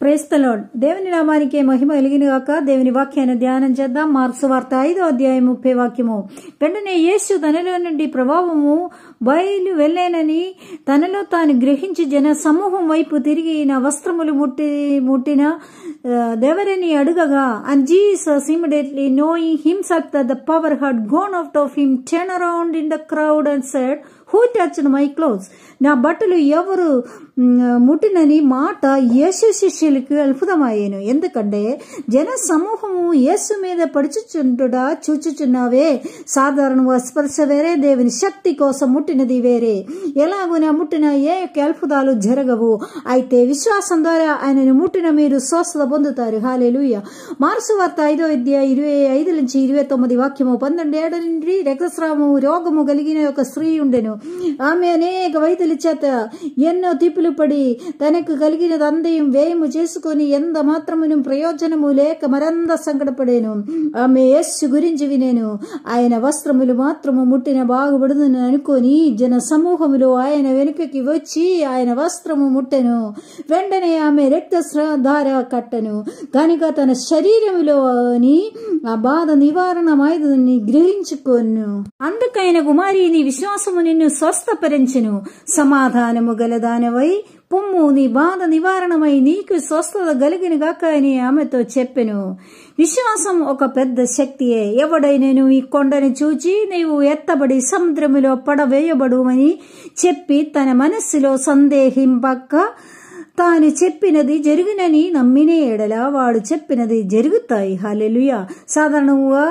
Praise the lord. దేవుని నామానికి మహిమ కలిగిన గాక. దేవుని వాక్యాన్ని ధ్యానం చేద్దాం. మార్కు సువార్త 5వ అధ్యాయం 30 వాక్యము. వెంటనే యేసు తనలో నుండి ప్రభావము బయలు వెళ్ళేనని తనలో తాను గ్రహించి జన సమూహం వైపు తిరిగి నా వస్త్రములు ముట్టిన దేవరిని అడుగగా, and Jesus immediately knowing himself that the power had gone out of him, turned around in the crowd and said, who touched my clothes? నా బట్టలు ఎవరు ముట్టినని మాట యేసు శిష్యులకు అద్భుతమయ్యేను. ఎందుకంటే జన సమూహము యేసు మీద పడుచుచుంటుడా చూచుచున్నావే. సాధారణ స్పర్శ వేరే, దేవుని శక్తి కోసం ముట్టినది వేరే. ఎలాగునా ముట్టిన ఏ అద్భుతాలు జరగవు. అయితే విశ్వాసం ద్వారా ఆయనను ముట్టిన మీరు స్వస్థత పొందుతారు. హల్లెలూయా. మార్కు సువార్త 5వ అధ్యాయం 25 నుంచి 29 వాక్యము. 12 ఏళ్ల నుండి రక్తస్రావము రోగము కలిగిన ఒక స్త్రీ ఉండెను. ఆమె అనేక వైద్యుల చేత ఎన్నో తిప్పులు పడి తనకు కలిగినదందయం వ్యయము చేసుకుని ఎంత మాత్రమును ప్రయోజనము లేక మరంత సంకటపడేను. ఆమె యేసు గురించి వినేను. ఆయన వస్త్రములు మాత్రము ముట్టిన బాగుపడుదని అనుకొని జన సమూహములో ఆయన వెనుకకి వచ్చి ఆయన వస్త్రము ముట్టెను. వెంటనే ఆమె రక్తధార కట్టెను. కనుక తన శరీరములోని ఆ బాధ నివారణమైందని గ్రహించుకొను. అందుకైన కుమారి, నీ విశ్వాసము నిన్ను స్వస్థపరించెను. సమాధానము గలదానవై పొమ్ము, నీ బాధ నివారణమై నీకు స్వస్థత కలిగిన గాక అని ఆమెతో చెప్పెను. విశ్వాసం ఒక పెద్ద శక్తియే. ఎవడైనా ఈ కొండని చూచి నీవు ఎత్తబడి సముద్రములో పడవేయబడుమని చెప్పి తన మనస్సులో సందేహింపక తాను చెప్పినది జరిగినని నమ్మిన ఎడల వాడు చెప్పినది జరుగుతాయి. హల్లెలూయా. సాధారణంగా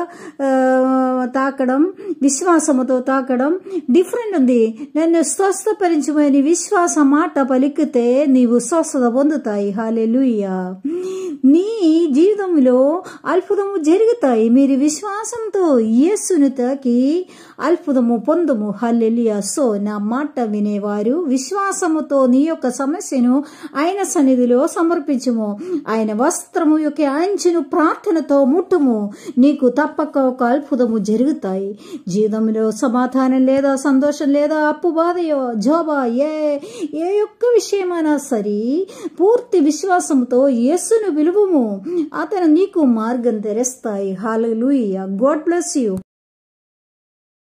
తాకడం, విశ్వాసముతో తాకడం డిఫరెంట్ ఉంది. నన్ను స్వస్థపరించమని విశ్వాస మాట పలికితే నీవు స్వస్థత పొందుతాయి. హల్లెలూయా. నీ జీవితంలో అద్భుతము జరుగుతాయి. మీరు విశ్వాసంతో యేసును తాకి అద్భుతము పొందుము. హల్లెలూయా. సో నా మాట వినేవారు విశ్వాసముతో నీ యొక్క సమస్యను ఆయన సన్నిధిలో సమర్పించుము. ఆయన వస్త్రము యొక్క అంచును ప్రార్థనతో ముట్టుము. నీకు తప్పక ఒక అద్భుతము జరుగుతాయి. జీవితంలో సమాధానం లేదా, సంతోషం లేదా, అప్పు బాధయో, జోబా, ఏ యొక్క విషయమైనా సరే పూర్తి విశ్వాసంతో యేసును పిలువుము. అతను నీకు మార్గం తెరుస్తాయి. హల్లెలూయా. God bless you.